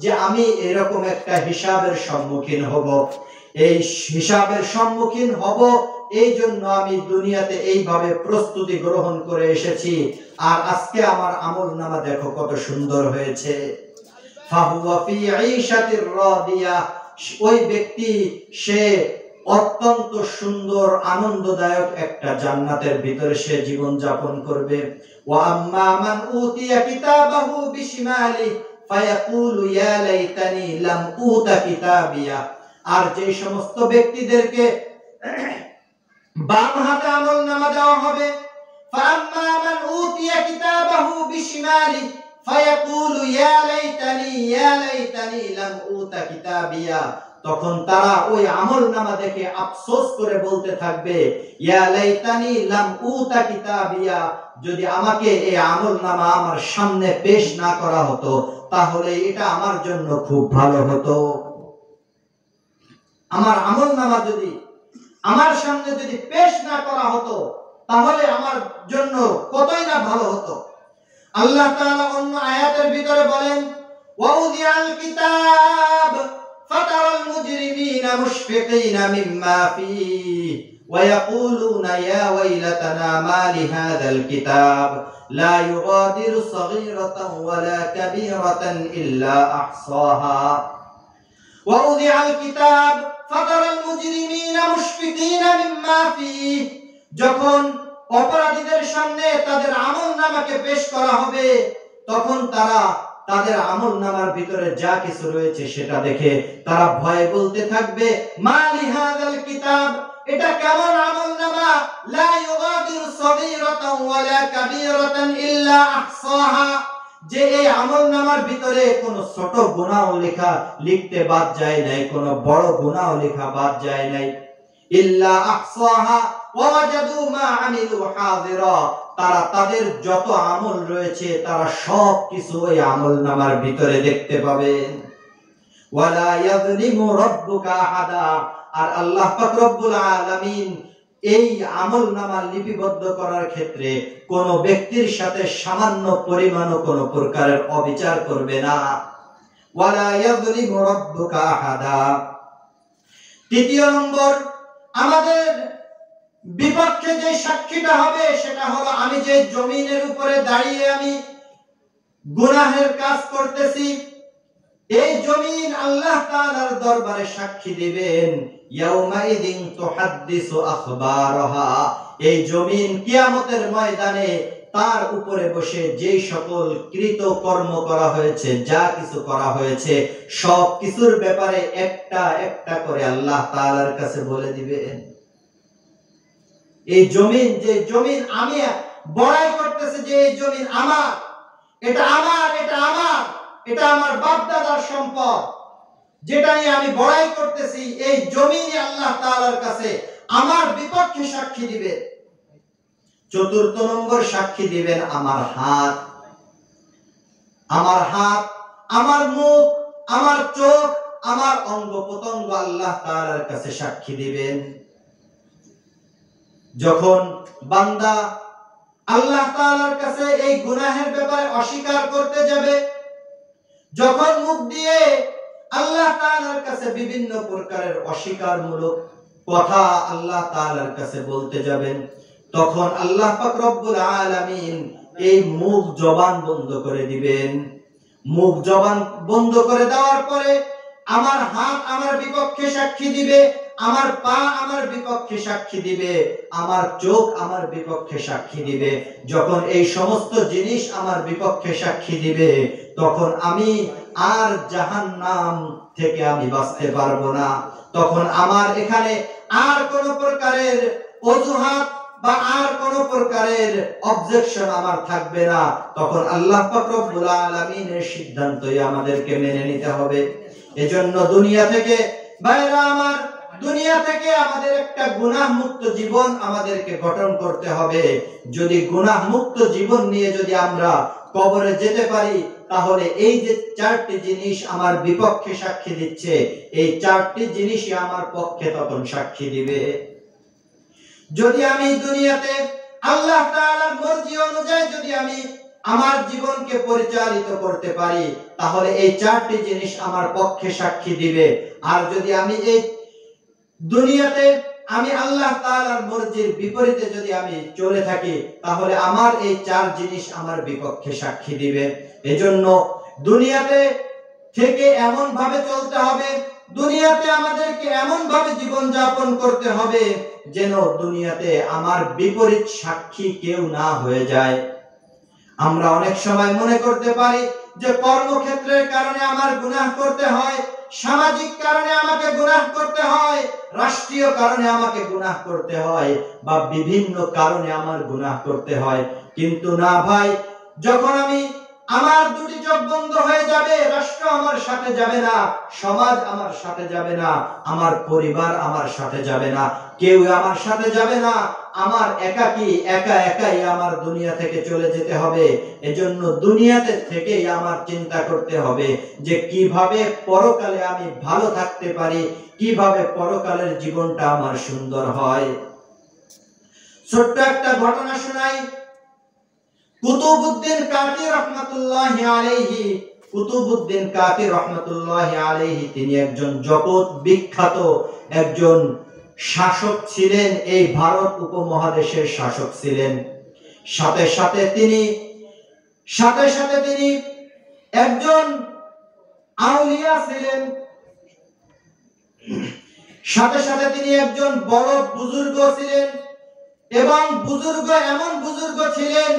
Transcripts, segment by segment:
যে আমি এরকম একটা হিসাবের সম্মুখীন হব, এই হিসাবের সম্মুখীন হব, এই জন্য আমি দুনিয়াতে এইভাবে প্রস্তুতি গ্রহণ করে এসেছি। আর আজকে আমার আমলনামা দেখো কত সুন্দর হয়েছে। ফাহুয়া ফি ঈশাতির রাদিয়া, ওই ব্যক্তি সে অত্যন্ত সুন্দর আনন্দদায়ক একটা জান্নাতের ভিতরে সে জীবন যাপন করবে। ওয়া আম্মা মান উতিয়া কিতাবাহু বিশিমালি ফায়াকুলু ইয়া লাইতানি লাম উতা কিতাবিয়া, আর যে সমস্ত ব্যক্তিদেরকে বাম হাতে আমলনামা দেওয়া হবে, ফাআম্মা মান উতিয়া কিতাবাহু বিশিমালি ফায়াকুলু ইয়া লাইতানি লাম উতা কিতাবিয়া, তখন তারা ওই আমলনামা দেখে আফসোস করে বলতে থাকবে, ইয়া লাইতানি লাম উতা কিতাবিয়া, যদি আমাকে এই আমলনামা আমার সামনে পেশ না করা হতো তাহলে এটা আমার জন্য খুব ভালো হতো। আমার আমলনামা যদি আমার সামনে যদি পেশ না করা হতো তাহলে আমার জন্য কতই না ভালো হতো। আল্লাহ তাআলা অন্য আয়াতের ভিতরে বলেন, ওয়াউদিআল কিতাব ফাতারাল মুজরিমিনা মুশফিকিনা মিম্মা ফীহি ওয়া ইয়াকুলুনা ইয়া ওয়াইলাতানা মা লিহাযাল কিতাব লা ইউগাদিরু সগীরাতান ওয়ালা কাবীরাতান ইল্লা আহসাহা ওয়াউদিআল কিতাব ফাতারাল মুজরিমিনা মুশফিকিনা মিম্মা ফীহি, যখন অপরাধীদের সামনে তাদের আমলনামাকে পেশ করা হবে তখন তারা তাদের আমলনামার ভিতরে যা কিছু রয়েছে সেটা দেখে তারা ভয়ে বলতে থাকবে, মা লিহাযাল কিতাব, এটা কেমন আমলনামা, লা ইউগাদিরু সগীরাতান ওয়ালা কাবীরাতান ইল্লা আহসাহা, যে এই আমলনামার ভিতরে কোনো ছোট গুনাহও লিখতে বাদ যায় নাই, কোনো বড় গুনাহও লেখা বাদ যায় নাই। ইল্লা আহসাহা ওয়া ওয়াজাদু মা আমিলু হাযিরা, তারা তাদের যত আমল রয়েছে তারা সব কিছু ওই আমলনামার ভিতরে দেখতে পাবেন। ওয়ালা ইয়াযলিমু রাব্বুকা আহাদা, আর আল্লাহ পাক রব্বুল আলামিন এই আমলনামা লিপিবদ্ধ করার ক্ষেত্রে কোন ব্যক্তির সাথে সামান্য পরিমাণও কোন প্রকারের অবিচার করবে না। ওয়ালা ইয়াযলিমু রাব্বুকা আহাদা। তৃতীয় নম্বর, আমাদের বিপক্ষে যে সাক্ষীটা হবে সেটা হলো আমি যে জমিনের উপরে দাঁড়িয়ে আমি গুনাহের কাজ করতেছি, এই জমিন আল্লাহ তাআলার দরবারে সাক্ষী দিবেন। ইয়াউমাইদিন তুহাদ্দিসু আখবারাহা, এই জমিন কিয়ামতের ময়দানে তার উপরে বসে যেই সকল কৃত কর্ম করা হয়েছে, যা কিছু করা হয়েছে সব কিছুর ব্যাপারে একটা একটা করে আল্লাহ তাআলার কাছে বলে দিবেন। এই জমিন, যে জমিন আমি বড়াই করতেছি, যে এই জমিন আমার, এটা আমার, এটা আমার, এটা আমার বাপ দাদার সম্পদ, যেটা নিয়ে আমি বড়াই করতেছি, এই জমিনই আল্লাহ তাআলার কাছে আমার বিপক্ষে সাক্ষী দিবে। চতুর্থ নম্বর সাক্ষী দিবেন আমার হাত, আমার হাত, আমার মুখ, আমার চোখ, আমার অঙ্গ প্রত্যঙ্গ আল্লাহ তাআলার কাছে সাক্ষী দিবেন। যখন বান্দা আল্লাহ তাআলার কাছে এই গুনাহের ব্যাপারে অস্বীকার করতে যাবে, যখন মুখ দিয়ে আল্লাহ তাআলার কাছে বিভিন্ন প্রকারের অস্বীকারমূলক কথা আল্লাহ তাআলার কাছে বলতে যাবেন, তখন আল্লাহ পাক রব্বুল আলামিন এই মুখ জবান বন্ধ করে দিবেন। মুখ জবান বন্ধ করে দেওয়ার পরে আমার হাত আমার বিপক্ষে সাক্ষী দিবে, আমার পা আমার বিপক্ষে সাক্ষী দিবে, আমার চোখ আমার বিপক্ষে সাক্ষী দিবে। যখন এই সমস্ত জিনিস আমার বিপক্ষে সাক্ষী দিবে তখন আমি আর জাহান্নাম থেকে আমি বাঁচতে পারবো না। তখন আমার এখানে আর কোন প্রকারের অজুহাত বা আর কোন প্রকারের অবজেকশন আমার থাকবে না। তখন আল্লাহ পাক রব্বুল আলামিনের সিদ্ধান্তই আমাদেরকে মেনে নিতে হবে। এজন্য দুনিয়া থেকে ভাইরা আমার, দুনিয়া থেকে আমাদের একটা গুনাহ মুক্ত জীবন আমাদেরকে গঠন করতে হবে। যদি গুনাহ মুক্ত জীবন নিয়ে যদি আমরা কবরে যেতে পারি তাহলে এই যে চারটি জিনিস আমার বিপক্ষে সাক্ষী দিচ্ছে, এই চারটি জিনিসই আমার পক্ষে তখন সাক্ষী দিবে। যদি আমি দুনিয়াতে আল্লাহ তাআলার মর্জি অনুযায়ী যদি আমি আমার জীবনকে পরিচালিত করতে পারি, তাহলে এই চারটি জিনিস আমার পক্ষে সাক্ষী দিবে। আর যদি আমি এই দুনিয়াতে আমি আল্লাহ তাআলার মর্জির বিপরীতে যদি আমি চলে থাকি, তাহলে আমার এই চার জিনিস আমার বিপক্ষে সাক্ষী দিবে। এজন্য দুনিয়াতে থেকে এমন ভাবে চলতে হবে, দুনিয়াতে আমাদেরকে এমন ভাবে জীবন যাপন করতে হবে যেন দুনিয়াতে আমার বিপরীত সাক্ষী কেউ না হয়ে যায়। আমরা অনেক সময় মনে করতে পারি যে কর্মক্ষেত্রের কারণে আমার গুনাহ করতে হয়, সামাজিক কারণে আমাকে গুনাহ করতে হয়, রাষ্ট্রীয় কারণে আমাকে গুনাহ করতে হয়, বা বিভিন্ন কারণে আমার গুনাহ করতে হয়। কিন্তু না ভাই, যখন আমার দুটি চোখ বন্ধ হয়ে যাবে, রাষ্ট্র আমার সাথে যাবে না, সমাজ আমার সাথে যাবে না, আমার পরিবার আমার সাথে যাবে না, কেউ আমার সাথে যাবে না, আমার একাই আমার দুনিয়া থেকে চলে যেতে হবে। এজন্য দুনিয়াতে থেকেই আমার চিন্তা করতে হবে যে কিভাবে পরকালে আমি ভালো থাকতে পারি, কিভাবে পরকালের জীবনটা আমার সুন্দর হয়। ছোট্ট একটা ঘটনা শোনাই। কুতুবউদ্দিন কাকি রহমাতুল্লাহি আলাইহি, কুতুবউদ্দিন কাকি রহমাতুল্লাহি আলাইহি তিনি একজন জগৎ বিখ্যাত একজন শাসক ছিলেন, এই ভারত উপমহাদেশের শাসক ছিলেন। সাথে সাথে তিনি একজন আউলিয়া ছিলেন, সাথে সাথে তিনি একজন বড় বুজুর্গ ছিলেন, এবং এমন বুজুর্গ ছিলেন,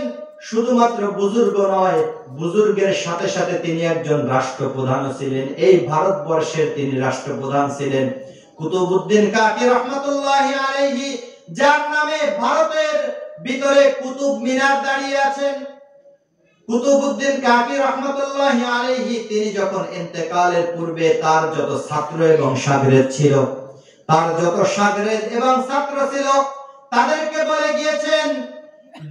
শুধুমাত্র বুজুর্গ নয়, বুজুর্গের সাথে সাথে তিনি একজন রাষ্ট্রপ্রধান ছিলেন। এই ভারতবর্ষের তিনি রাষ্ট্রপ্রধান ছিলেন। কুতুবউদ্দিন কাকি রহমাতুল্লাহি আলাইহি, যার নামে ভারতের ভিতরে কুতুব মিনার দাঁড়িয়ে আছেন, কুতুবউদ্দিন কাকি রহমাতুল্লাহি আলাইহি তিনি যখন ইন্তেকালের পূর্বে তার যত ছাত্র এবং শাগরেদ ছিল, তাদেরকে বলে গিয়েছেন,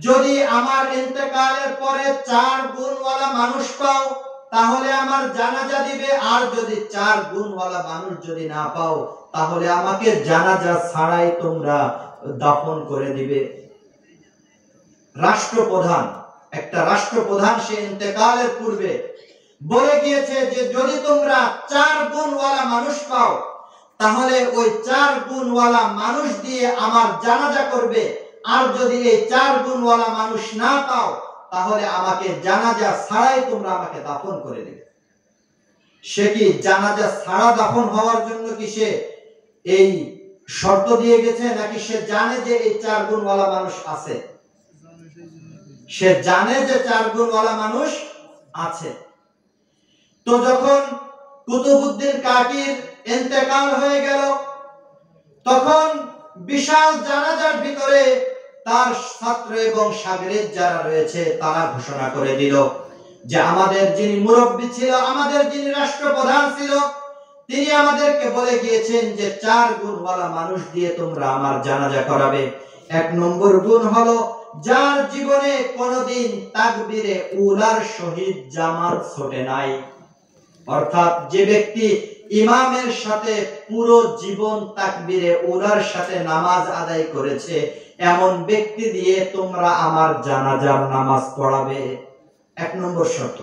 যদি আমার ইন্তেকালের পরে 4 গুণওয়ালা মানুষ পাও তাহলে আমার জানাজা দিবে, আর যদি 4 গুণওয়ালা মানুষ যদি না পাও তাহলে আমাকে জানাজা ছাড়াই তোমরা দাফন করে দিবে। একটা রাষ্ট্রপ্রধান সে ইন্তেকালের পূর্বে বলে গিয়েছে যে যদি তোমরা 4 গুণওয়ালা মানুষ পাও তাহলে ওই 4 গুণওয়ালা মানুষ দিয়ে আমার জানাজা করবে, আর যদি এই 4 গুণওয়ালা মানুষ না পাও তাহলে আমাকে জানাজা ছাড়াই তোমরা আমাকে দাফন করে দিবে। সে কি জানাজা ছাড়া দাফন হওয়ার জন্য কি সে এই শর্ত দিয়ে গেছে, নাকি সে জানে যে এই 4 গুণওয়ালা মানুষ আছে? সে জানে যে 4 গুণওয়ালা মানুষ আছে। তো যখন কুতুবউদ্দিন কাকির ইন্তেকাল হয়ে গেল, তখন বিশাল জানাজার ভিতরে তার ছাত্র এবং শাগরেদ যারা রয়েছে তারা ঘোষণা করে দিল যে আমাদের যিনি মুরব্বী ছিল, আমাদের যিনি রাষ্ট্রপ্রধান ছিল, তিনি আমাদেরকে বলে গিয়েছেন যে 4 গুণওয়ালা মানুষ দিয়ে তোমরা আমার জানাজা করাবে। 1 নম্বর গুণ হলো যার জীবনে কোনদিন তাকবীরে উলার শহীদ জামাত ছোটে নাই, অর্থাৎ যে ব্যক্তি ইমামের সাথে পুরো জীবন তাকবীরে উলার সাথে নামাজ আদায় করেছে, এমন ব্যক্তি দিয়ে তোমরা আমার জানাজার নামাজ পড়াবে। 1 নম্বর শর্ত।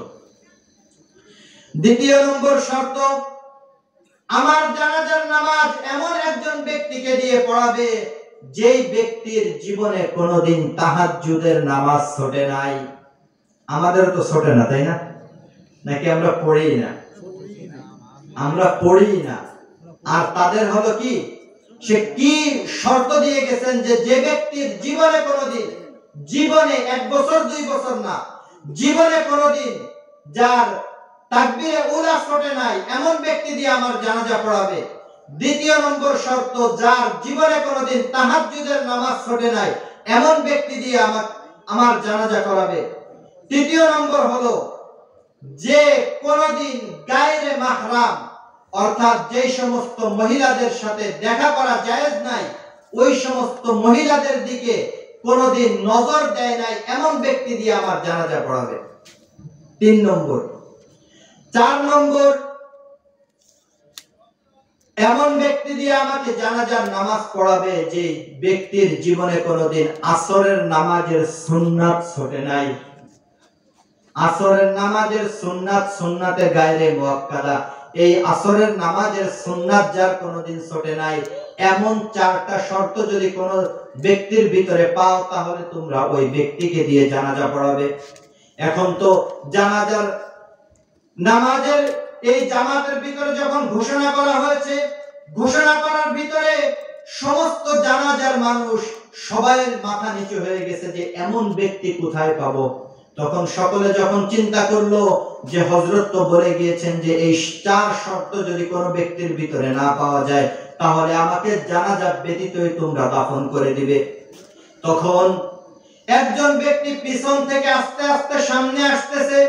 2 নম্বর শর্ত, আমার জানাজার নামাজ এমন একজন ব্যক্তিকে দিয়ে পড়াবে যেই ব্যক্তির জীবনে কোনদিন তাহাজ্জুদের নামাজ ছোটে নাই। আমাদের তো ছোটে না, তাই না? নাকি আমরা পড়ি না? আমরা পড়ি না। আর তাদের হলো কি, সে কি শর্ত দিয়ে গেছেন যে যে ব্যক্তির জীবনে কোনদিন, জীবনে 1 বছর 2 বছর না, জীবনে কোনদিন যার তাকবীরে উলা ছোটে নাই এমন ব্যক্তি দিয়ে আমার জানাজা পড়াবে। 2 নম্বর শর্ত, যার জীবনে কোনদিন তাহাজ্জুদের নামাজ ছোটে নাই এমন ব্যক্তি দিয়ে আমার জানাজা করাবে। 3 নম্বর হলো যে কোনদিন গায়রে মাহরাম, অর্থাৎ যে সমস্ত মহিলাদের সাথে দেখা করা জায়েজ নাই, ওই সমস্ত মহিলাদের দিকে কোনদিন নজর দেয় নাই এমন ব্যক্তি দিয়ে আমার জানাজা পড়াবে। 3 নম্বর। 4 নম্বর, এমন ব্যক্তি দিয়ে আমাকে জানাজার নামাজ পড়াবে যে ব্যক্তির জীবনে কোনদিন আসরের নামাজের সুন্নাত ছোটে নাই। আসরের নামাজের সুন্নাত সুন্নাতে গায়রে মুআক্কাদা, এই আসরের নামাজের সুন্নাত যার কোনোদিন ছোটে নাই, এমন 4টা শর্ত যদি কোনো ব্যক্তির ভিতরে পাও, তাহলে তোমরা ওই ব্যক্তিকে দিয়ে জানাজা পড়াবে। এখন তো জানাজার নামাজের এই জামাতের ভিতরে যখন ঘোষণা করা হয়েছে, ঘোষণা করার ভিতরে সমস্ত জানাজার মানুষ সবাই মাথা নিচু হয়ে গেছে যে এমন ব্যক্তি কোথায় পাবো। তখন সকলে যখন চিন্তা করলো যে হযরত তো বলে গিয়েছেন যে এই 4 শর্ত যদি কোনো ব্যক্তির ভিতরে না পাওয়া যায়, তাহলে আমাকে জানাজা ব্যতীতই তোমরা দাফন করে দিবে। তখন একজন ব্যক্তি পিছন থেকে আস্তে আস্তে সামনে আসতেছে।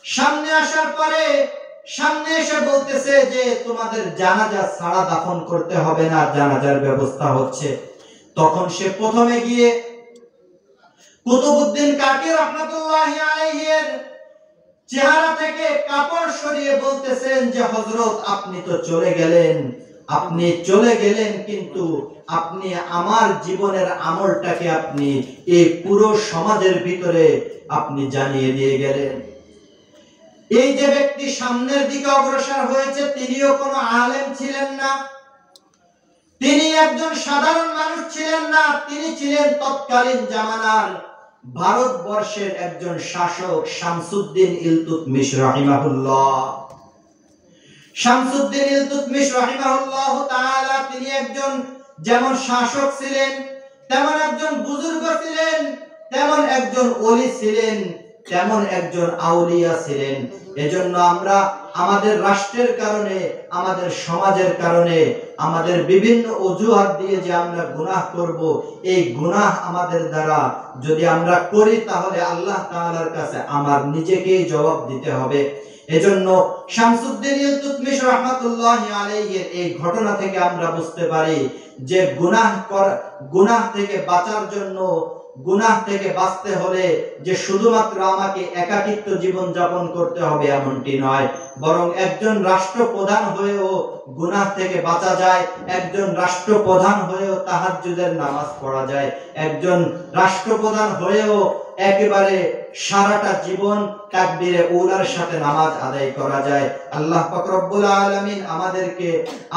সামনে আসার পরে সামনে এসে বলতেছে যে তোমাদের জানাজা ছাড়া দাফন করতে হবে না, জানাজার ব্যবস্থা হচ্ছে। তখন সে প্রথমে গিয়ে কুতুবউদ্দিন কাকি রাহমাতুল্লাহি আলাইহি এর চেহারা থেকে কাপড় সরিয়ে বলতেছেন যে হযরত আপনি তো চলে গেলেন, আপনি চলে গেলেন, কিন্তু আপনি আমার জীবনের আমলটাকে আপনি এই পুরো সমাজের ভিতরে আপনি জানিয়ে দিয়ে গেলেন। এই যে ব্যক্তি সামনের দিকে অগ্রসর হয়েছে, তিনিও কোনো আলেম ছিলেন না, তিনি একজন সাধারণ মানুষ ছিলেন না, তিনি ছিলেন তৎকালীন জামানার ভারতবর্ষের একজন শাসক শামসুদ্দিন ইলতুৎমিশ রাহিমাহুল্লাহ। শামসুদ্দিন ইলতুৎমিশ রাহিমাহুল্লাহ তাআলা তিনি একজন যেমন শাসক ছিলেন, তেমন একজন বুজুর্গ ছিলেন, তেমন একজন ওলি ছিলেন, তেমন একজন আউলিয়া ছিলেন। এজন্য আমরা আমাদের রাষ্ট্রের কারণে, আমাদের সমাজের কারণে, আমাদের বিভিন্ন অজুহাত দিয়ে যে আমরা গুনাহ করব, এই গুনাহ আমাদের দ্বারা যদি আমরা করি তাহলে আল্লাহ তাআলার কাছে আমার নিজেকেই জবাব দিতে হবে। এজন্য শামসুদ্দিন ইলতুৎমিশ রাহমাতুল্লাহি আলাইহি এই ঘটনা থেকে আমরা বুঝতে পারি যে গুনাহ থেকে বাঁচার জন্য, গুনাহ থেকে বাঁচতে হলে যে শুধুমাত্র আমাকে একাকিত্ব জীবন যাপন করতে হবে এমনটি নয়, বরং একজন রাষ্ট্রপ্রধান হয়েও গুনাহ থেকে বাঁচা যায়, একজন রাষ্ট্রপ্রধান হয়েও তাহাজ্জুদের নামাজ পড়া যায়, একজন রাষ্ট্রপ্রধান হয়েও একেবারে সারাটা জীবন তাকবীরে উলার সাথে নামাজ আদায় করা যায়। আল্লাহ পাক রব্বুল আলামিন আমাদেরকে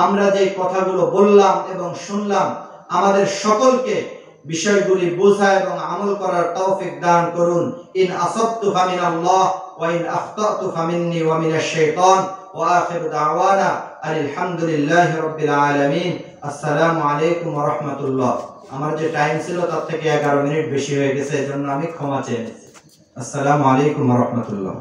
আমরা যে কথাগুলো বললাম এবং শুনলাম, আমাদের সকলকে বিষয়গুলি বোঝা এবং আমল করার তৌফিক দান করুন। ইন আসাবতু ফামিনাল্লাহ ওয়া ইন আখতাতু ফামিন্নি ওয়া মিনাশ শাইতান ওয়া আখিরু দাওয়ানা আলহামদুলিল্লাহি রাব্বিল আলামিন। আসসালামু আলাইকুম ওয়া রাহমাতুল্লাহ। আমার যে টাইম ছিল তার থেকে 11 মিনিট বেশি হয়ে গেছে, এজন্য আমি ক্ষমা চাই। আসসালামু আলাইকুম ওয়া রাহমাতুল্লাহ।